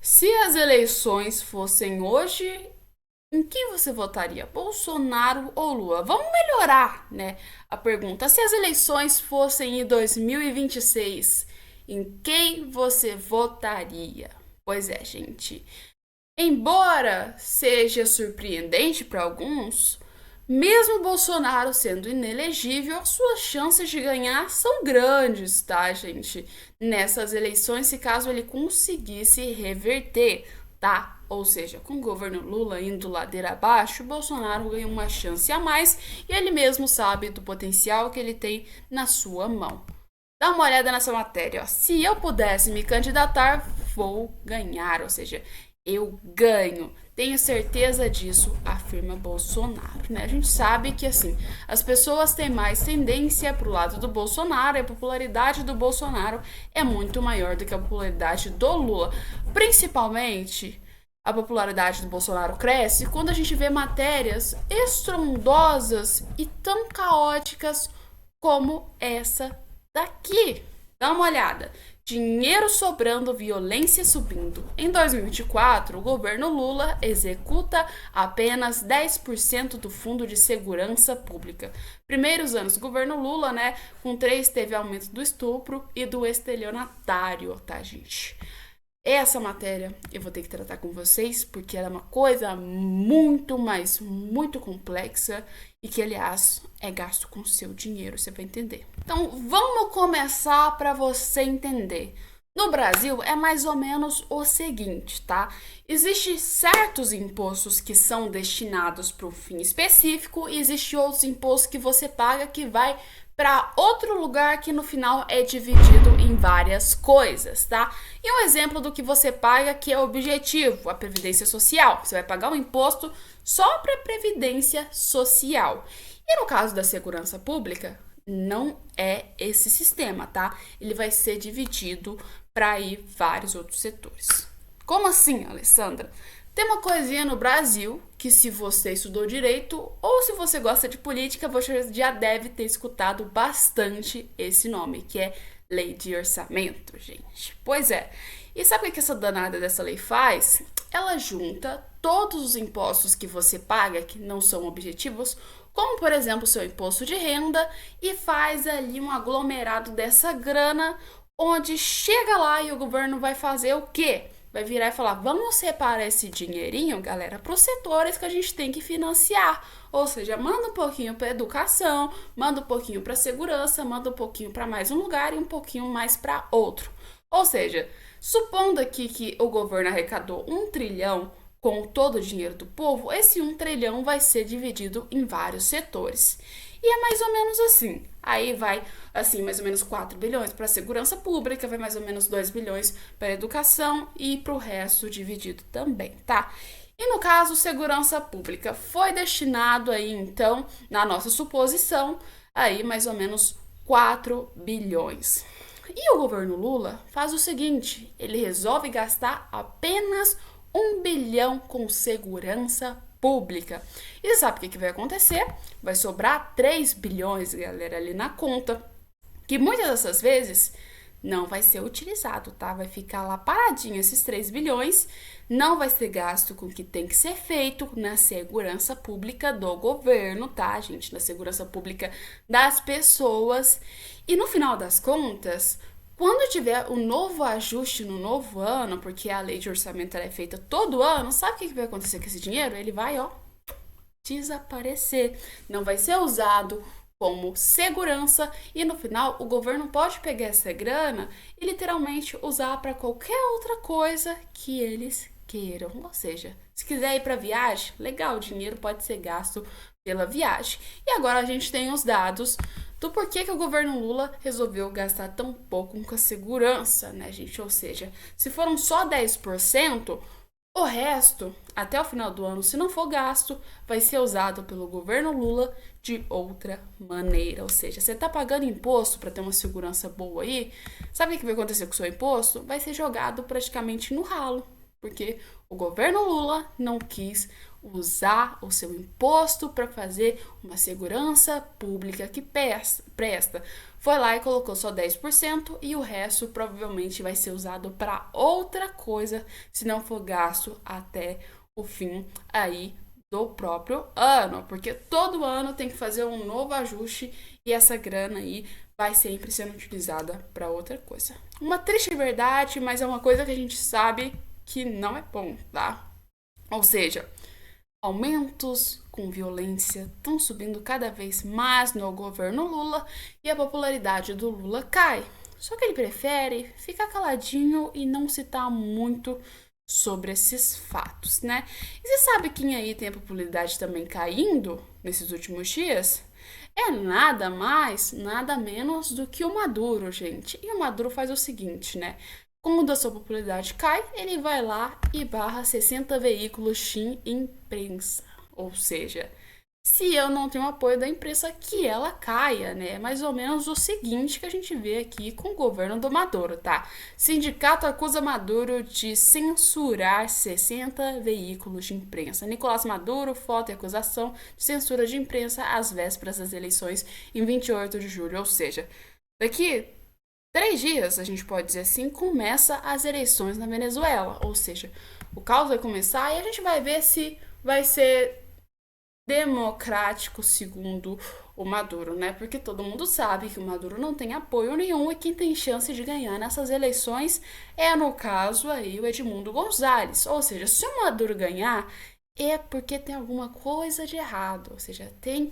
Se as eleições fossem hoje, em quem você votaria? Bolsonaro ou Lula? Vamos melhorar, né? A pergunta. Se as eleições fossem em 2026, em quem você votaria? Pois é, gente. Embora seja surpreendente para alguns, mesmo Bolsonaro sendo inelegível, as suas chances de ganhar são grandes, tá, gente? Nessas eleições, se caso ele conseguisse reverter, tá? Ou seja, com o governo Lula indo ladeira abaixo, Bolsonaro ganha uma chance a mais e ele mesmo sabe do potencial que ele tem na sua mão. Dá uma olhada nessa matéria, ó. Se eu pudesse me candidatar, vou ganhar, ou seja, eu ganho. Tenho certeza disso, afirma Bolsonaro, né? A gente sabe que assim, as pessoas têm mais tendência pro lado do Bolsonaro, e a popularidade do Bolsonaro é muito maior do que a popularidade do Lula. Principalmente, a popularidade do Bolsonaro cresce quando a gente vê matérias estrondosas e tão caóticas como essa daqui. Dá uma olhada. Dinheiro sobrando, violência subindo. Em 2024, o governo Lula executa apenas 10% do Fundo de Segurança Pública. Primeiros anos do governo Lula, né? Com 3 teve aumento do estupro e do estelionatário, tá, gente? Essa matéria eu vou ter que tratar com vocês porque ela é uma coisa muito, mas muito complexa e que, aliás, é gasto com seu dinheiro, você vai entender. Então, vamos começar para você entender. No Brasil é mais ou menos o seguinte, tá? Existem certos impostos que são destinados para um fim específico e existem outros impostos que você paga que vai para outro lugar que no final é dividido em várias coisas, tá? E um exemplo do que você paga que é objetivo, a previdência social. Você vai pagar um imposto só para previdência social. E no caso da segurança pública, não é esse sistema, tá? Ele vai ser dividido para ir vários outros setores. Como assim, Alessandra? Tem uma coisinha no Brasil que, se você estudou direito ou se você gosta de política, você já deve ter escutado bastante esse nome, que é Lei de Orçamento, gente. Pois é. E sabe o que essa danada dessa lei faz? Ela junta todos os impostos que você paga, que não são objetivos, como por exemplo o seu imposto de renda, e faz ali um aglomerado dessa grana, onde chega lá e o governo vai fazer o quê? Vai virar e falar: vamos separar esse dinheirinho, galera, para os setores que a gente tem que financiar. Ou seja, manda um pouquinho para educação, manda um pouquinho para segurança, manda um pouquinho para mais um lugar e um pouquinho mais para outro. Ou seja, supondo aqui que o governo arrecadou 1 trilhão com todo o dinheiro do povo, esse 1 trilhão vai ser dividido em vários setores. E é mais ou menos assim. Aí vai, assim, mais ou menos 4 bilhões para a segurança pública, vai mais ou menos 2 bilhões para a educação e para o resto dividido também, tá? E no caso, segurança pública foi destinado aí, então, na nossa suposição, aí mais ou menos 4 bilhões. E o governo Lula faz o seguinte, ele resolve gastar apenas 1 bilhão com segurança pública. E sabe o que vai acontecer? Vai sobrar 3 bilhões, galera, ali na conta, que muitas dessas vezes não vai ser utilizado, tá? Vai ficar lá paradinho esses 3 bilhões, não vai ser gasto com o que tem que ser feito na segurança pública do governo, tá, gente? Na segurança pública das pessoas. E no final das contas, quando tiver o novo ajuste no novo ano, porque a lei de orçamento é feita todo ano, sabe o que vai acontecer com esse dinheiro? Ele vai, ó, desaparecer. Não vai ser usado como segurança e no final o governo pode pegar essa grana e literalmente usar para qualquer outra coisa que eles queiram. Ou seja, se quiser ir para viagem, legal, o dinheiro pode ser gasto pela viagem. E agora a gente tem os dados do porquê que o governo Lula resolveu gastar tão pouco com a segurança, né, gente? Ou seja, se foram só 10%, o resto, até o final do ano, se não for gasto, vai ser usado pelo governo Lula de outra maneira. Ou seja, você tá pagando imposto para ter uma segurança boa aí, sabe o que vai acontecer com o seu imposto? Vai ser jogado praticamente no ralo. porque o governo Lula não quis usar o seu imposto para fazer uma segurança pública que presta. Foi lá e colocou só 10% e o resto provavelmente vai ser usado para outra coisa, se não for gasto até o fim aí do próprio ano, porque todo ano tem que fazer um novo ajuste e essa grana aí vai sempre sendo utilizada para outra coisa. Uma triste verdade, mas é uma coisa que a gente sabe que não é bom, tá? Ou seja, aumentos com violência estão subindo cada vez mais no governo Lula e a popularidade do Lula cai. Só que ele prefere ficar caladinho e não citar muito sobre esses fatos, né? E você sabe quem aí tem a popularidade também caindo nesses últimos dias? É nada mais, nada menos do que o Maduro, gente. E o Maduro faz o seguinte, né? Quando a sua popularidade cai, ele vai lá e barra 60 veículos de imprensa. Ou seja, se eu não tenho apoio da imprensa, que ela caia, né? Mais ou menos o seguinte que a gente vê aqui com o governo do Maduro, tá? Sindicato acusa Maduro de censurar 60 veículos de imprensa. Nicolás Maduro, foto e acusação de censura de imprensa às vésperas das eleições em 28 de julho. Ou seja, daqui 3 dias, a gente pode dizer assim, começa as eleições na Venezuela. Ou seja, o caos vai começar e a gente vai ver se vai ser democrático segundo o Maduro, né? Porque todo mundo sabe que o Maduro não tem apoio nenhum e quem tem chance de ganhar nessas eleições é, no caso, aí o Edmundo Gonzalez. Ou seja, se o Maduro ganhar, é porque tem alguma coisa de errado. Ou seja, tem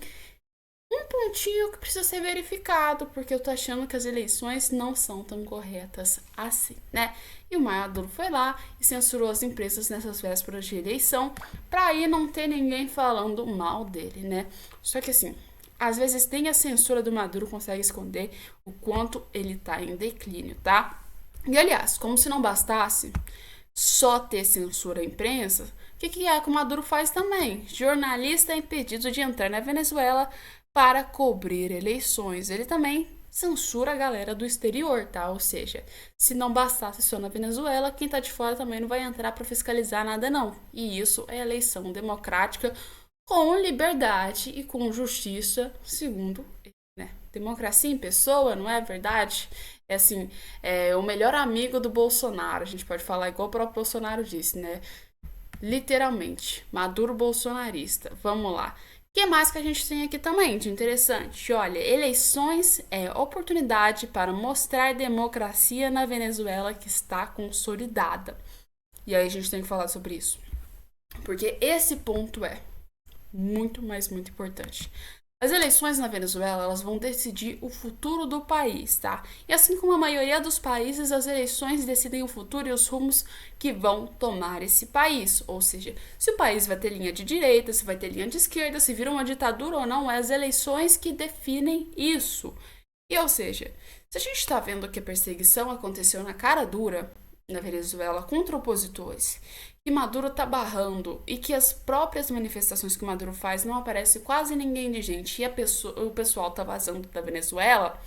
um pontinho que precisa ser verificado, porque eu tô achando que as eleições não são tão corretas assim, né? E o Maduro foi lá e censurou as empresas nessas vésperas de eleição, pra aí não ter ninguém falando mal dele, né? Só que assim, às vezes nem a censura do Maduro consegue esconder o quanto ele tá em declínio, tá? E aliás, como se não bastasse só ter censura à imprensa, o que é que o Maduro faz também? Jornalista é impedido de entrar na Venezuela para cobrir eleições. Ele também censura a galera do exterior, tá? Ou seja, se não bastasse só na Venezuela, quem tá de fora também não vai entrar para fiscalizar nada, não. E isso é eleição democrática com liberdade e com justiça, segundo ele, né? Democracia em pessoa, não é verdade? É assim, é o melhor amigo do Bolsonaro. A gente pode falar igual o próprio Bolsonaro disse, né? Literalmente, Maduro bolsonarista. Vamos lá. O que mais que a gente tem aqui também de interessante? Olha, eleições é oportunidade para mostrar democracia na Venezuela que está consolidada. E aí a gente tem que falar sobre isso. Porque esse ponto é muito, mas muito importante. As eleições na Venezuela, elas vão decidir o futuro do país, tá? E assim como a maioria dos países, as eleições decidem o futuro e os rumos que vão tomar esse país. Ou seja, se o país vai ter linha de direita, se vai ter linha de esquerda, se vira uma ditadura ou não, é as eleições que definem isso. E ou seja, se a gente está vendo que a perseguição aconteceu na cara dura na Venezuela contra opositores, que Maduro tá barrando e que as próprias manifestações que Maduro faz não aparece quase ninguém de gente e o pessoal tá vazando da Venezuela,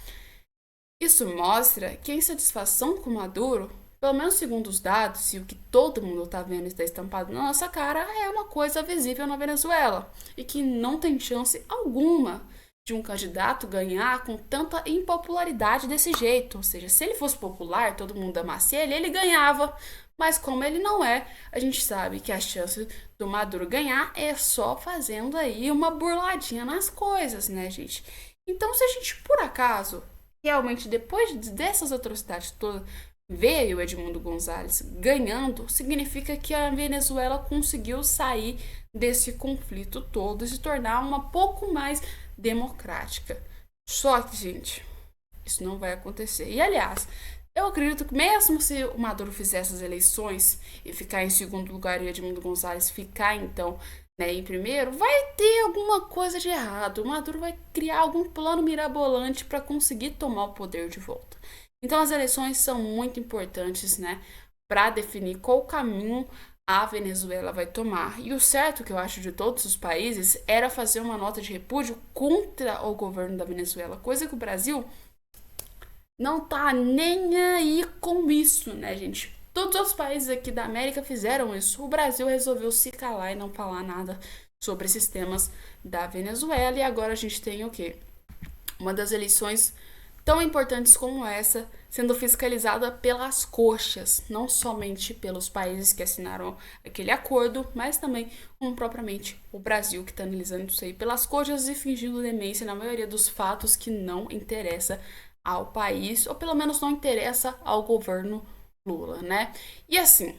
isso mostra que a insatisfação com Maduro, pelo menos segundo os dados e o que todo mundo tá vendo e está estampado na nossa cara, é uma coisa visível na Venezuela e que não tem chance alguma de um candidato ganhar com tanta impopularidade desse jeito. Ou seja, se ele fosse popular, todo mundo amasse ele ganhava. Mas como ele não é, a gente sabe que a chance do Maduro ganhar é só fazendo aí uma burladinha nas coisas, né, gente? Então, se a gente, por acaso, realmente, depois dessas atrocidades todas, vê o Edmundo Gonzalez ganhando, significa que a Venezuela conseguiu sair desse conflito todo e se tornar uma pouco mais democrática. Só que, gente, isso não vai acontecer. E, aliás, eu acredito que mesmo se o Maduro fizer essas eleições e ficar em segundo lugar e Edmundo Gonzalez ficar, então, né, em primeiro, vai ter alguma coisa de errado. O Maduro vai criar algum plano mirabolante para conseguir tomar o poder de volta. Então, as eleições são muito importantes, né, para definir qual caminho a Venezuela vai tomar. E o certo que eu acho de todos os países era fazer uma nota de repúdio contra o governo da Venezuela, coisa que o Brasil não tá nem aí com isso, né, gente? Todos os países aqui da América fizeram isso. O Brasil resolveu se calar e não falar nada sobre esses temas da Venezuela. E agora a gente tem o quê? Uma das eleições tão importantes como essa sendo fiscalizada pelas coxas, não somente pelos países que assinaram aquele acordo, mas também como propriamente o Brasil, que está analisando isso aí pelas coxas e fingindo demência na maioria dos fatos que não interessa ao país, ou pelo menos não interessa ao governo Lula, né? E assim,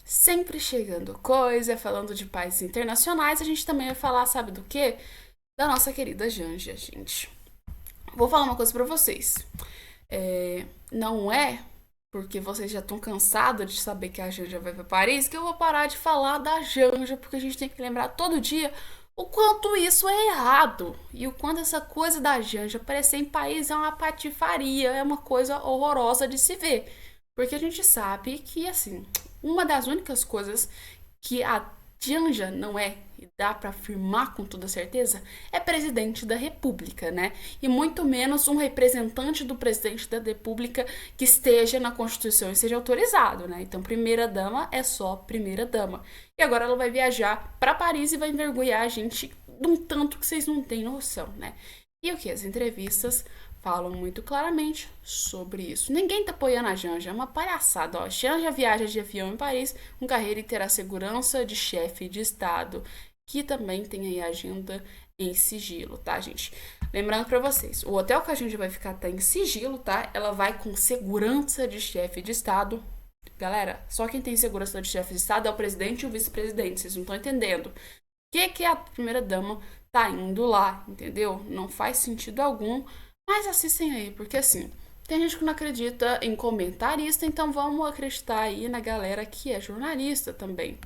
sempre chegando coisa, falando de países internacionais, a gente também vai falar, sabe do quê? Da nossa querida Janja, gente. Vou falar uma coisa pra vocês. Não é porque vocês já estão cansados de saber que a Janja vai pra Paris que eu vou parar de falar da Janja, porque a gente tem que lembrar todo dia o quanto isso é errado e o quanto essa coisa da Janja aparecer em país é uma patifaria, é uma coisa horrorosa de se ver. Porque a gente sabe que, assim, uma das únicas coisas que a Janja não é, e dá pra afirmar com toda certeza, é presidente da República, né? E muito menos um representante do presidente da República que esteja na Constituição e seja autorizado, né? Então, primeira-dama é só primeira-dama. E agora ela vai viajar pra Paris e vai envergonhar a gente de um tanto que vocês não têm noção, né? E o que? As entrevistas falam muito claramente sobre isso. Ninguém tá apoiando a Janja, é uma palhaçada. Ó. Janja viaja de avião em Paris com carreira e terá segurança de chefe de Estado, que também tem aí a agenda em sigilo, tá, gente? Lembrando pra vocês, o hotel que a Janja vai ficar tá em sigilo, tá? Ela vai com segurança de chefe de Estado. Galera, só quem tem segurança de chefe de Estado é o presidente e o vice-presidente, vocês não estão entendendo. O que a primeira-dama tá indo lá, entendeu? Não faz sentido algum. Mas assistem aí, porque assim, tem gente que não acredita em comentarista, então vamos acreditar aí na galera que é jornalista também.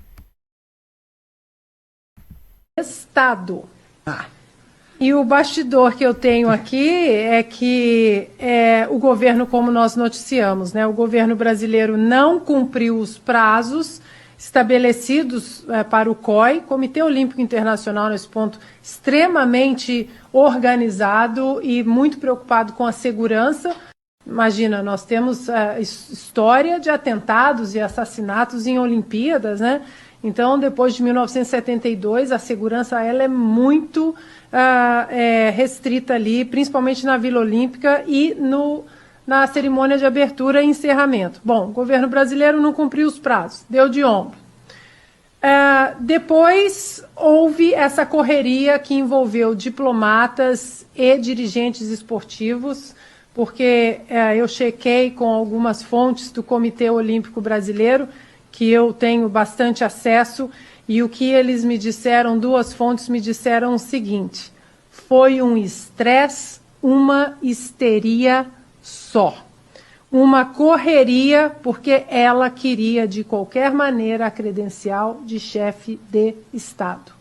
Estado. E o bastidor que eu tenho aqui é que o governo, como nós noticiamos, né, o governo brasileiro não cumpriu os prazos estabelecidos para o COI, Comitê Olímpico Internacional, nesse ponto, extremamente organizado e muito preocupado com a segurança. Imagina, nós temos história de atentados e assassinatos em Olimpíadas, né? Então, depois de 1972, a segurança ela é muito restrita ali, principalmente na Vila Olímpica e na cerimônia de abertura e encerramento. Bom, o governo brasileiro não cumpriu os prazos, deu de ombro. Depois houve essa correria que envolveu diplomatas e dirigentes esportivos, porque eu chequei com algumas fontes do Comitê Olímpico Brasileiro, que eu tenho bastante acesso, e o que eles me disseram, duas fontes me disseram o seguinte: foi um estresse, uma histeria só. Uma correria, porque ela queria, de qualquer maneira, a credencial de chefe de Estado.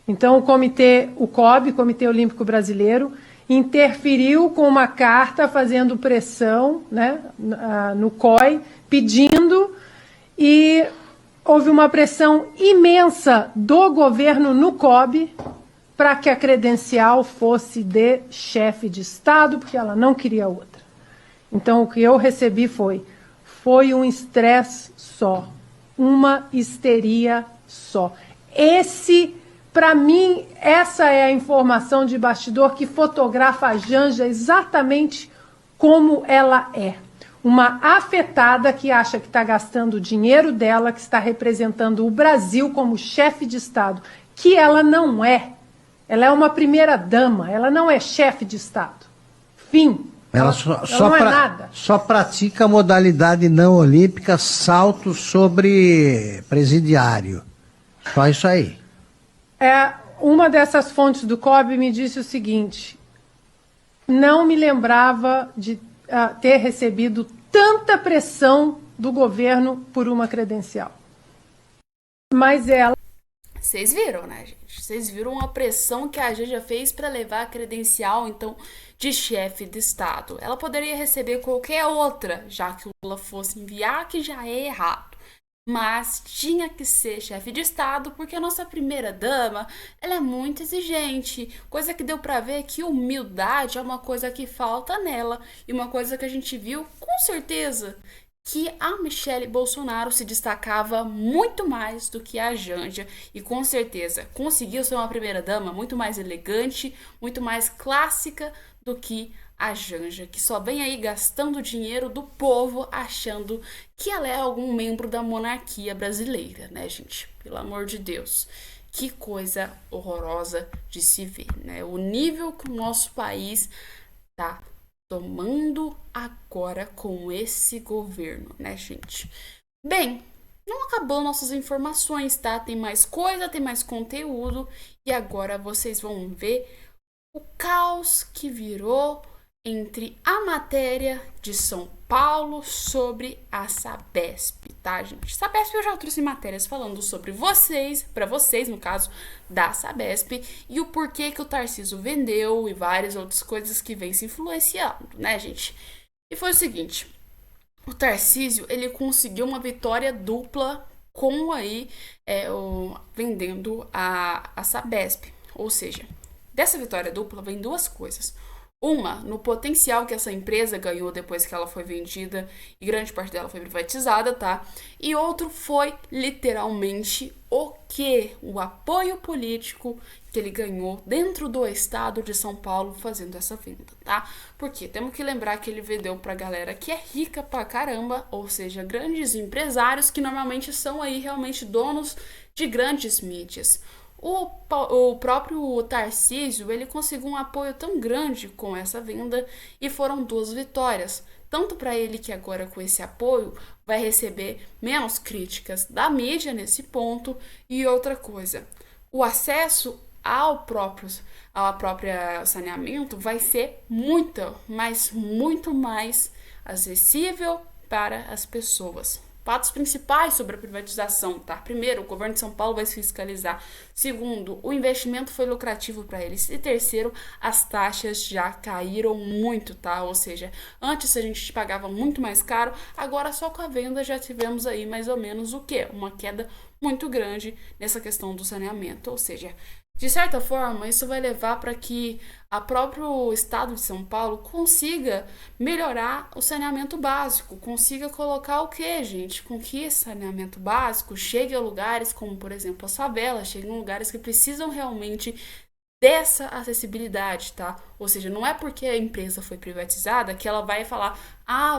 Então, o COB, Comitê Olímpico Brasileiro, interferiu com uma carta fazendo pressão, né, no COI, pedindo, e houve uma pressão imensa do governo no COB para que a credencial fosse de chefe de Estado, porque ela não queria outra. Então, o que eu recebi foi um estresse só, uma histeria só. Para mim, essa é a informação de bastidor que fotografa a Janja exatamente como ela é. Uma afetada que acha que está gastando o dinheiro dela, que está representando o Brasil como chefe de Estado, que ela não é. Ela é uma primeira-dama, ela não é chefe de Estado. Fim. Ela não é nada. Só pratica a modalidade não olímpica, salto sobre presidiário. Só isso aí. Uma dessas fontes do COB me disse o seguinte: não me lembrava de ter recebido tanta pressão do governo por uma credencial. Mas ela... Vocês viram, né, gente? Vocês viram a pressão que a Janja fez para levar a credencial, então, de chefe de Estado. Ela poderia receber qualquer outra, já que o Lula fosse enviar, que já é errado. Mas tinha que ser chefe de Estado, porque a nossa primeira-dama, ela é muito exigente. Coisa que deu pra ver que humildade é uma coisa que falta nela. E uma coisa que a gente viu, com certeza, que a Michelle Bolsonaro se destacava muito mais do que a Janja e com certeza conseguiu ser uma primeira-dama muito mais elegante, muito mais clássica do que a Janja, que só vem aí gastando dinheiro do povo achando que ela é algum membro da monarquia brasileira, né, gente? Pelo amor de Deus. Que coisa horrorosa de se ver, né? O nível que o nosso país tá tomando agora com esse governo, né, gente? Bem, não acabou nossas informações, tá? Tem mais coisa, tem mais conteúdo e agora vocês vão ver o caos que virou entre a matéria de São Paulo sobre a Sabesp, tá, gente? Sabesp eu já trouxe matérias falando sobre vocês, para vocês, no caso, da Sabesp, e o porquê que o Tarcísio vendeu e várias outras coisas que vem se influenciando, né, gente? E foi o seguinte, o Tarcísio, ele conseguiu uma vitória dupla com aí, vendendo a Sabesp, ou seja, dessa vitória dupla vem duas coisas. Uma, no potencial que essa empresa ganhou depois que ela foi vendida e grande parte dela foi privatizada, tá? E outro foi literalmente o quê? O apoio político que ele ganhou dentro do estado de São Paulo fazendo essa venda, tá? Porque temos que lembrar que ele vendeu pra galera que é rica pra caramba, ou seja, grandes empresários que normalmente são aí realmente donos de grandes mídias. O próprio Tarcísio, ele conseguiu um apoio tão grande com essa venda e foram duas vitórias. Tanto para ele que agora com esse apoio vai receber menos críticas da mídia nesse ponto e outra coisa, o acesso ao próprio saneamento vai ser muito, mas muito mais acessível para as pessoas. Fatos principais sobre a privatização, tá? Primeiro, o governo de São Paulo vai se fiscalizar. Segundo, o investimento foi lucrativo para eles. E terceiro, as taxas já caíram muito, tá? Ou seja, antes a gente pagava muito mais caro, agora só com a venda já tivemos aí mais ou menos o quê? Uma queda muito grande nessa questão do saneamento. Ou seja, de certa forma, isso vai levar para que o próprio estado de São Paulo consiga melhorar o saneamento básico, consiga colocar o quê, gente? Com que esse saneamento básico chegue a lugares como, por exemplo, as favelas, chegue em lugares que precisam realmente dessa acessibilidade, tá? Ou seja, não é porque a empresa foi privatizada que ela vai falar,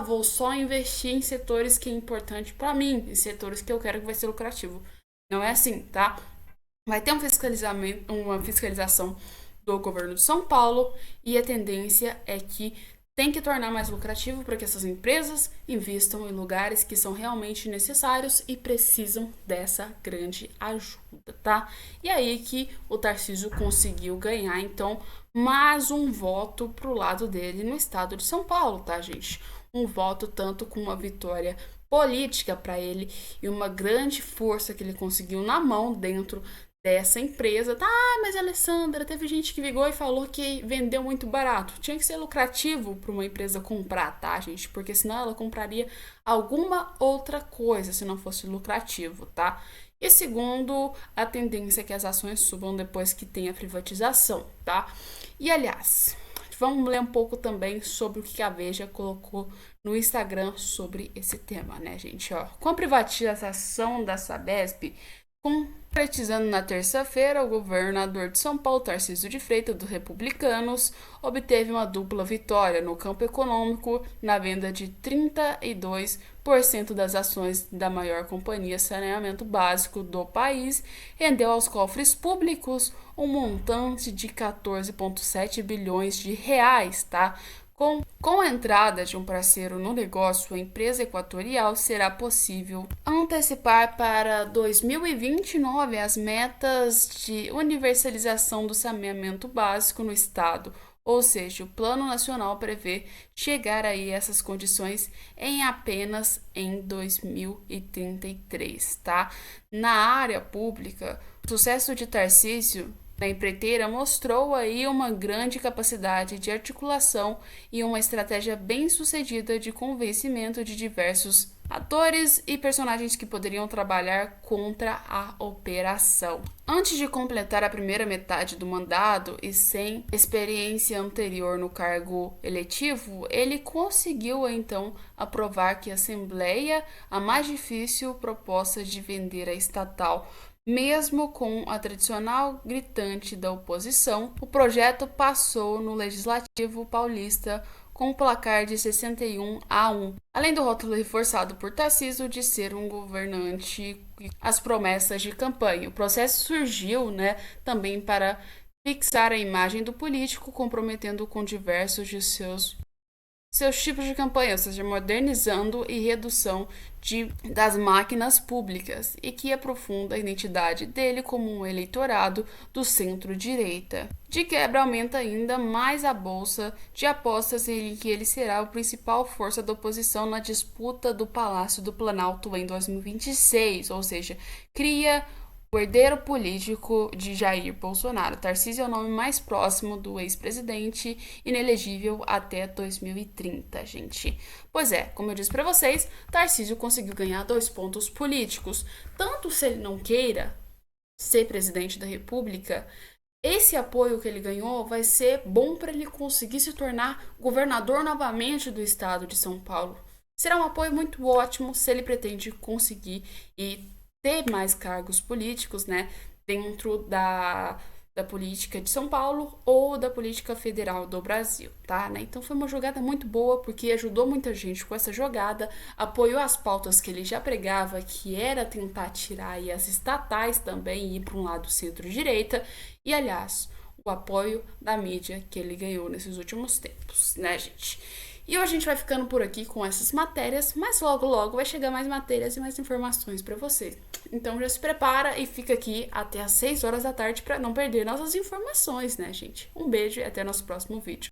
vou só investir em setores que é importante para mim, em setores que eu quero que vai ser lucrativo. Não é assim, tá? Vai ter uma fiscalização do governo de São Paulo e a tendência é que tem que tornar mais lucrativo para que essas empresas investam em lugares que são realmente necessários e precisam dessa grande ajuda, tá? E aí que o Tarcísio conseguiu ganhar, então, mais um voto pro lado dele no estado de São Paulo, tá, gente? Um voto tanto com uma vitória política para ele e uma grande força que ele conseguiu na mão dentro dessa empresa. Mas Alessandra, teve gente que ligou e falou que vendeu muito barato. Tinha que ser lucrativo para uma empresa comprar, tá, gente? Porque senão ela compraria alguma outra coisa se não fosse lucrativo, tá? E segundo, a tendência é que as ações subam depois que tem a privatização, tá? E aliás, vamos ler um pouco também sobre o que a Veja colocou no Instagram sobre esse tema, né, gente? Com a privatização da Sabesp, concretizando na terça-feira, o governador de São Paulo, Tarcísio de Freitas, dos Republicanos, obteve uma dupla vitória no campo econômico na venda de 32% das ações da maior companhia de saneamento básico do país, rendeu aos cofres públicos um montante de 14,7 bilhões de reais, tá? Com a entrada de um parceiro no negócio, a empresa equatorial será possível antecipar para 2029 as metas de universalização do saneamento básico no estado. Ou seja, o Plano Nacional prevê chegar aí a essas condições em apenas em 2033, tá? Na área pública, o sucesso de Tarcísio na empreiteira mostrou aí uma grande capacidade de articulação e uma estratégia bem-sucedida de convencimento de diversos atores e personagens que poderiam trabalhar contra a operação. Antes de completar a primeira metade do mandato e sem experiência anterior no cargo eletivo, ele conseguiu então aprovar que a Assembleia, a mais difícil proposta de vender a estatal. Mesmo com a tradicional gritante da oposição, o projeto passou no Legislativo paulista com um placar de 61-1, além do rótulo reforçado por Tarcísio de ser um governante e as promessas de campanha. O processo surgiu, também para fixar a imagem do político, comprometendo com diversos de seus tipos de campanha, ou seja, modernizando e redução das máquinas públicas, e que aprofunda a identidade dele como um eleitorado do centro-direita. De quebra, aumenta ainda mais a bolsa de apostas em que ele será a principal força da oposição na disputa do Palácio do Planalto em 2026, ou seja, cria o herdeiro político de Jair Bolsonaro. Tarcísio é o nome mais próximo do ex-presidente, inelegível até 2030, gente. Pois é, como eu disse para vocês, Tarcísio conseguiu ganhar 2 pontos políticos. Tanto se ele não queira ser presidente da República, esse apoio que ele ganhou vai ser bom para ele conseguir se tornar governador novamente do estado de São Paulo. Será um apoio muito ótimo se ele pretende conseguir e ter mais cargos políticos, dentro da política de São Paulo ou da política federal do Brasil, tá? Então foi uma jogada muito boa, porque ajudou muita gente com essa jogada, apoiou as pautas que ele já pregava, que era tentar tirar aí as estatais também e ir para um lado centro-direita, e aliás, o apoio da mídia que ele ganhou nesses últimos tempos, gente? E hoje a gente vai ficando por aqui com essas matérias, mas logo logo vai chegar mais matérias e mais informações para você. Então já se prepara e fica aqui até às 6 horas da tarde para não perder nossas informações, gente? Um beijo e até nosso próximo vídeo.